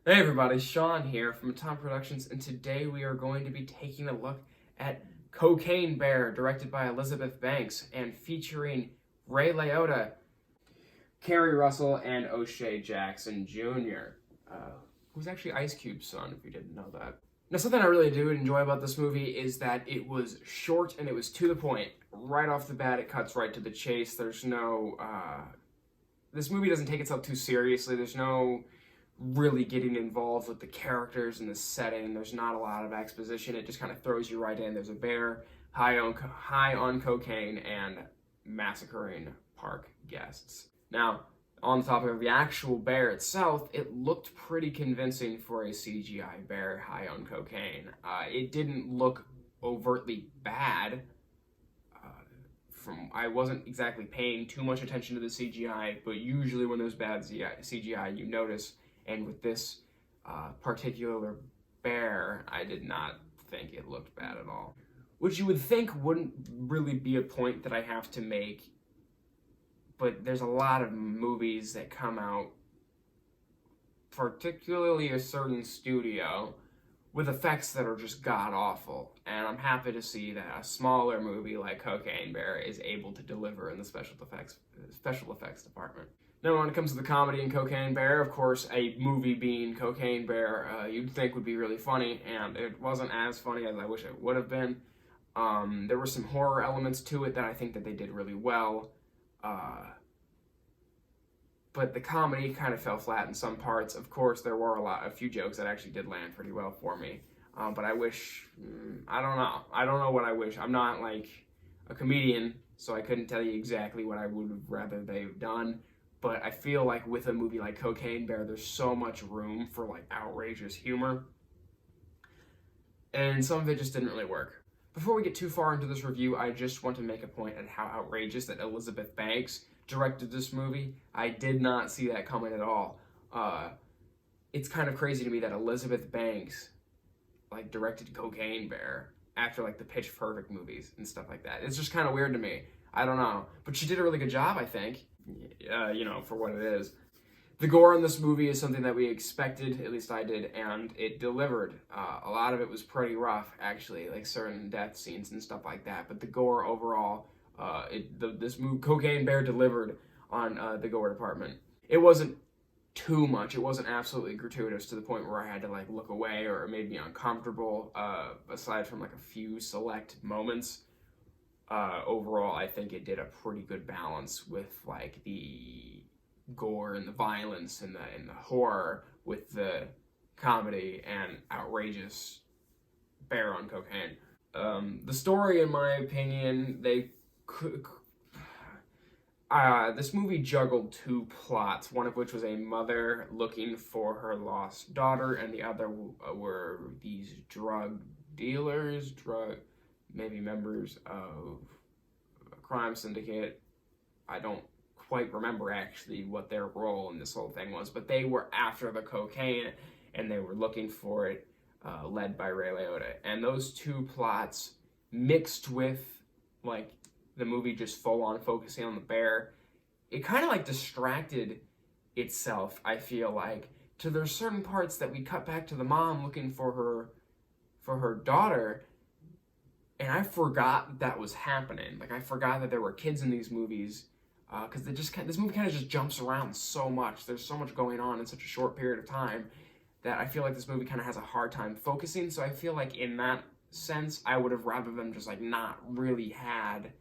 Hey everybody, Sean here from Atomic Productions, and today we are going to be taking a look at Cocaine Bear, directed by Elizabeth Banks, and featuring Ray Liotta, Kerry Russell, and O'Shea Jackson Jr., who's actually Ice Cube's son, if you didn't know that. Now, something I really do enjoy about this movie is that it was short and it was to the point. Right off the bat, it cuts right to the chase. There's no, this movie doesn't take itself too seriously. There's no really getting involved with the characters and the setting. There's not a lot of exposition. It just kind of throws you right in. There's a bear high on cocaine and massacring park guests. Now, on the topic of the actual bear itself, it looked pretty convincing for a CGI bear high on cocaine. It didn't look overtly bad. I wasn't exactly paying too much attention to the CGI, but usually when there's bad CGI, you notice. And with this particular bear, I did not think it looked bad at all. Which you would think wouldn't really be a point that I have to make, but there's a lot of movies that come out, particularly a certain studio, with effects that are just god-awful. And I'm happy to see that a smaller movie like Cocaine Bear is able to deliver in the special effects department. Now, when it comes to the comedy in Cocaine Bear, of course, a movie being Cocaine Bear, you'd think would be really funny, and it wasn't as funny as I wish it would have been. There were some horror elements to it that I think that they did really well, but the comedy kind of fell flat in some parts. Of course, there were a few jokes that actually did land pretty well for me, but I wish, I don't know what I wish. I'm not like a comedian, so I couldn't tell you exactly what I would have rather they've done. But I feel like with a movie like Cocaine Bear, there's so much room for like outrageous humor. And some of it just didn't really work. Before we get too far into this review, I just want to make a point at how outrageous that Elizabeth Banks directed this movie. I did not see that coming at all. It's kind of crazy to me that Elizabeth Banks like directed Cocaine Bear after like the Pitch Perfect movies and stuff like that. It's just kind of weird to me. I don't know. But she did a really good job, I think. For what it is. The gore in this movie is something that we expected, at least I did, and it delivered. A lot of it was pretty rough, actually, like certain death scenes and stuff like that, but the gore overall, this movie, Cocaine Bear, delivered on the gore department. It wasn't too much. It wasn't absolutely gratuitous to the point where I had to like look away or it made me uncomfortable, aside from like a few select moments. Overall, I think it did a pretty good balance with like the gore and the violence and the horror with the comedy and outrageous bear on cocaine. The story, in my opinion, this movie juggled two plots, one of which was a mother looking for her lost daughter, and the other were these drug dealers, maybe members of a crime syndicate. I don't quite remember actually what their role in this whole thing was, but they were after the cocaine and they were looking for it, led by Ray Liotta. And those two plots mixed with like the movie just full on focusing on the bear, it kind of like distracted itself, I feel like, to there's certain parts that we cut back to the mom looking for her daughter. And I forgot that was happening. Like, I forgot that there were kids in these movies, because this movie kind of just jumps around so much. There's so much going on in such a short period of time that I feel like this movie kind of has a hard time focusing. So I feel like in that sense, I would have rather them just like not really had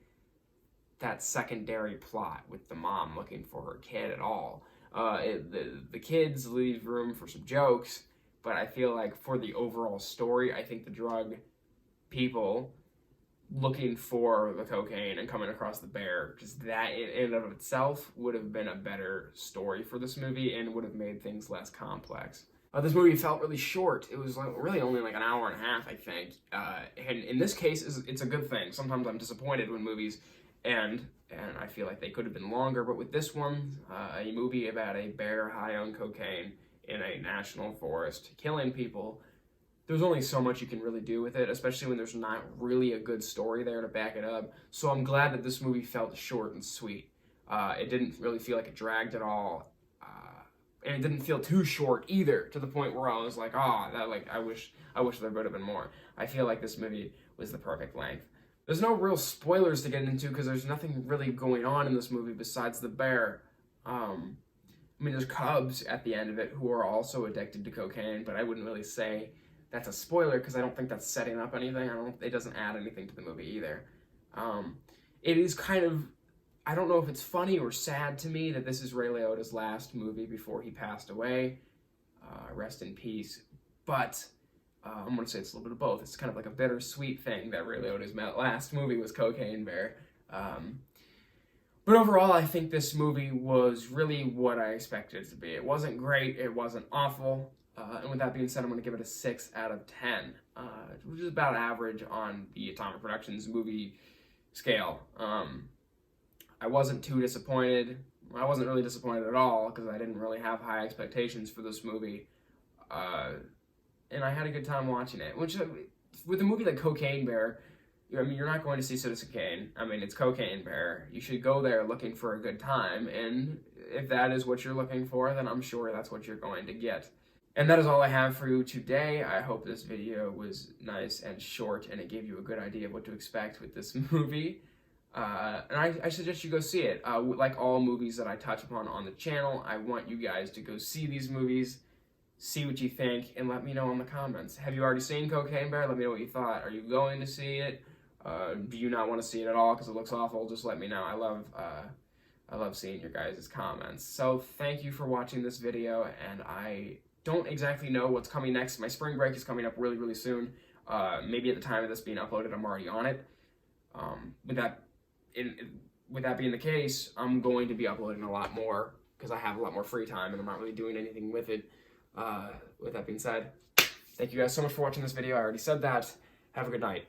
that secondary plot with the mom looking for her kid at all. The kids leave room for some jokes, but I feel like for the overall story, I think the drug people looking for the cocaine and coming across the bear, just that in and of itself would have been a better story for this movie and would have made things less complex. This movie felt really short. It was like really only like an hour and a half, I think. And in this case, it's a good thing. Sometimes I'm disappointed when movies end, and I feel like they could have been longer. But with this one, a movie about a bear high on cocaine in a national forest killing people, there's only so much you can really do with it, especially when there's not really a good story there to back it up. So I'm glad that this movie felt short and sweet. It didn't really feel like it dragged at all. and it didn't feel too short either, to the point where I was like, I wish there would have been more. I feel like this movie was the perfect length. There's no real spoilers to get into because there's nothing really going on in this movie besides the bear. There's cubs at the end of it who are also addicted to cocaine, but I wouldn't really say that's a spoiler because I don't think that's setting up anything. It doesn't add anything to the movie either. It is kind of, I don't know if it's funny or sad to me that this is Ray Liotta's last movie before he passed away. Rest in peace. But I'm going to say it's a little bit of both. It's kind of like a bittersweet thing that Ray Liotta's last movie was Cocaine Bear. But overall, I think this movie was really what I expected it to be. It wasn't great. It wasn't awful. And with that being said, I'm going to give it a 6 out of 10, which is about average on the Atomic Productions movie scale. I wasn't too disappointed. I wasn't really disappointed at all because I didn't really have high expectations for this movie. And I had a good time watching it. Which, with a movie like Cocaine Bear, you're not going to see Citizen Kane. It's Cocaine Bear. You should go there looking for a good time. And if that is what you're looking for, then I'm sure that's what you're going to get. And that is all I have for you today. I hope this video was nice and short and it gave you a good idea of what to expect with this movie. And I suggest you go see it. Like all movies that I touch upon on the channel, I want you guys to go see these movies, see what you think, and let me know in the comments. Have you already seen Cocaine Bear? Let me know what you thought. Are you going to see it? Do you not want to see it at all because it looks awful? Just let me know. I love seeing your guys' comments. So thank you for watching this video, and I don't exactly know what's coming next. My spring break is coming up really, really soon. Maybe at the time of this being uploaded, I'm already on it. With that being the case, I'm going to be uploading a lot more because I have a lot more free time and I'm not really doing anything with it. With that being said, thank you guys so much for watching this video. I already said that. Have a good night.